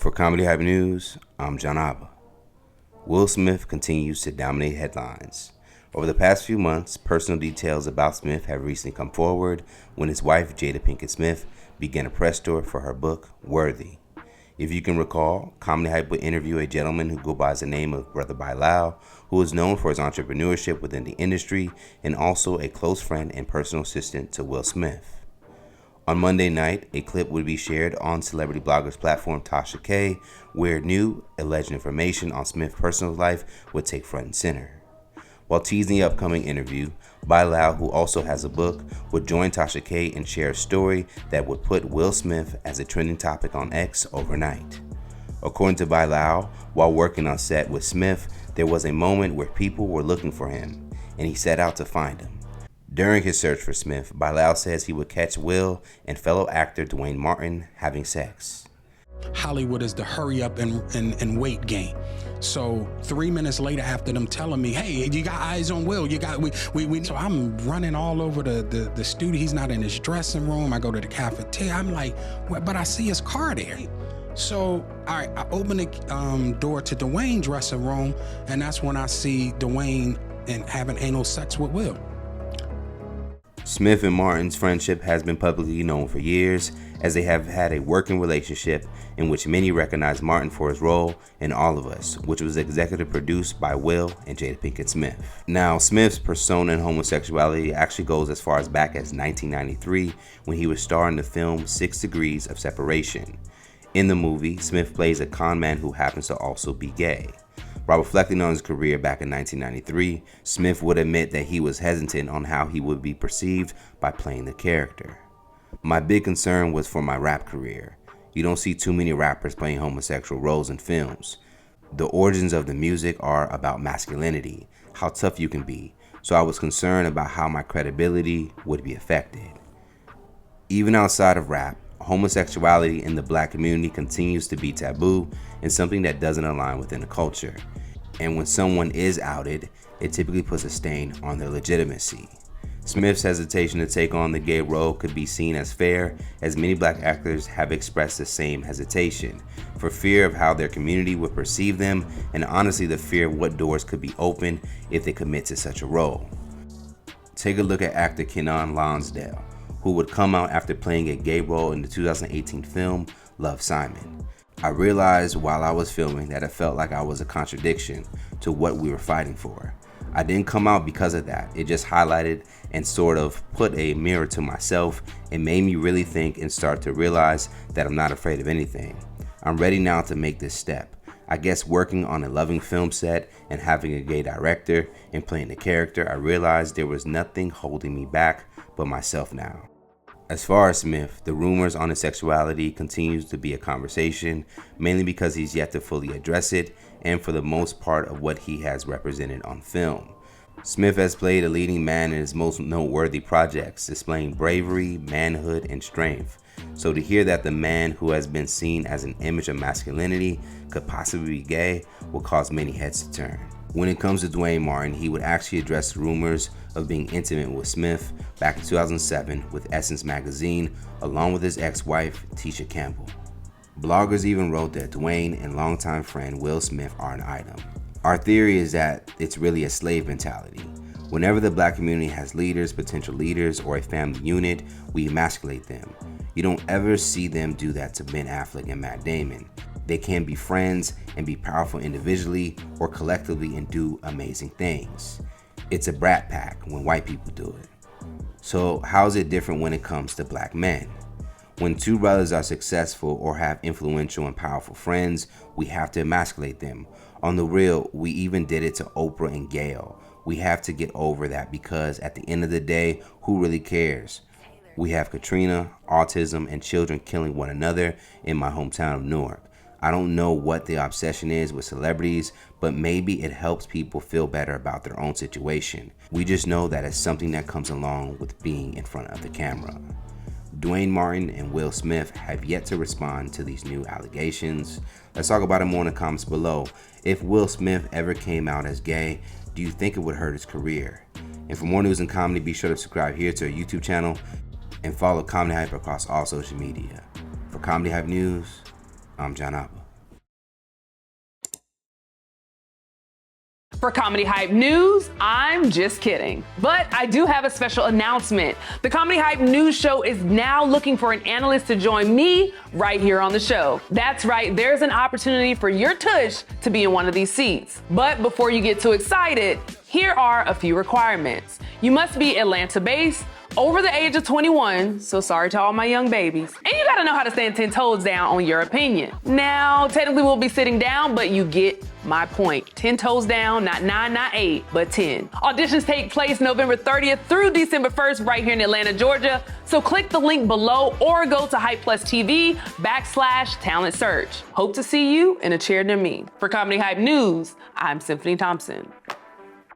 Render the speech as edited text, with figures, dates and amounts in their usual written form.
For Comedy Hype News, I'm John Abba. Will Smith continues to dominate headlines. Over the past few months, personal details about Smith have recently come forward when his wife, Jada Pinkett Smith, began a press tour for her book, Worthy. If you can recall, Comedy Hype would interview a gentleman who goes by the name of Brother Bilal, who is known for his entrepreneurship within the industry and also a close friend and personal assistant to Will Smith. On Monday night, a clip would be shared on celebrity bloggers platform Tasha K, where new, alleged information on Smith's personal life would take front and center. While teasing the upcoming interview, Bilal, who also has a book, would join Tasha K and share a story that would put Will Smith as a trending topic on X overnight. According to Bilal, while working on set with Smith, there was a moment where people were looking for him, and he set out to find him. During his search for Smith, Bilal says he would catch Will and fellow actor Duane Martin having sex. Hollywood is the hurry up and wait game. So 3 minutes later, after them telling me, hey, you got eyes on Will, so I'm running all over the studio. He's not in his dressing room. I go to the cafeteria. I'm like, what? But I see his car there. So I open the door to Duane's dressing room, and that's when I see Duane and having anal sex with Will. Smith and Martin's friendship has been publicly known for years, as they have had a working relationship in which many recognize Martin for his role in All of Us, which was executive produced by Will and Jada Pinkett Smith. Now, Smith's persona in homosexuality actually goes as far as back as 1993, when he was starring in the film 6 Degrees of Separation. In the movie, Smith plays a con man who happens to also be gay. While reflecting on his career back in 1993, Smith would admit that he was hesitant on how he would be perceived by playing the character. My big concern was for my rap career. You don't see too many rappers playing homosexual roles in films. The origins of the music are about masculinity, how tough you can be, so I was concerned about how my credibility would be affected. Even outside of rap, homosexuality in the black community continues to be taboo and something that doesn't align within the culture. And when someone is outed, it typically puts a stain on their legitimacy. Smith's hesitation to take on the gay role could be seen as fair, as many black actors have expressed the same hesitation, for fear of how their community would perceive them, and honestly the fear of what doors could be opened if they commit to such a role. Take a look at actor Kenan Lonsdale, who would come out after playing a gay role in the 2018 film Love, Simon. I realized while I was filming that it felt like I was a contradiction to what we were fighting for. I didn't come out because of that. It just highlighted and sort of put a mirror to myself and made me really think and start to realize that I'm not afraid of anything. I'm ready now to make this step. I guess working on a loving film set and having a gay director and playing the character, I realized there was nothing holding me back but myself now. As far as Smith, the rumors on his sexuality continues to be a conversation, mainly because he's yet to fully address it, and for the most part of what he has represented on film. Smith has played a leading man in his most noteworthy projects, displaying bravery, manhood, and strength. So to hear that the man who has been seen as an image of masculinity could possibly be gay will cause many heads to turn. When it comes to Duane Martin, he would actually address rumors of being intimate with Smith back in 2007 with Essence magazine, along with his ex-wife, Tisha Campbell. Bloggers even wrote that Duane and longtime friend Will Smith are an item. Our theory is that it's really a slave mentality. Whenever the black community has leaders, potential leaders, or a family unit, we emasculate them. You don't ever see them do that to Ben Affleck and Matt Damon. They can be friends and be powerful individually or collectively and do amazing things. It's a brat pack when white people do it. So how is it different when it comes to black men? When two brothers are successful or have influential and powerful friends, we have to emasculate them. On the real, we even did it to Oprah and Gayle. We have to get over that because at the end of the day, who really cares? We have Katrina, autism, and children killing one another in my hometown of Newark. I don't know what the obsession is with celebrities, but maybe it helps people feel better about their own situation. We just know that it's something that comes along with being in front of the camera. Duane Martin and Will Smith have yet to respond to these new allegations. Let's talk about it more in the comments below. If Will Smith ever came out as gay, do you think it would hurt his career? And for more news and comedy, be sure to subscribe here to our YouTube channel and follow Comedy Hype across all social media. For Comedy Hype News, I'm John Abba. For Comedy Hype News, I'm just kidding. But I do have a special announcement. The Comedy Hype News show is now looking for an analyst to join me right here on the show. That's right, there's an opportunity for your tush to be in one of these seats. But before you get too excited, here are a few requirements. You must be Atlanta-based, over the age of 21, so sorry to all my young babies. And you gotta know how to stand 10 toes down on your opinion. Now, technically we'll be sitting down, but you get my point. 10 toes down, not 9, not 8, but 10. Auditions take place November 30th through December 1st right here in Atlanta, Georgia. So click the link below or go to Hype Plus TV/talent search. Hope to see you in a chair near me. For Comedy Hype News, I'm Symphony Thompson.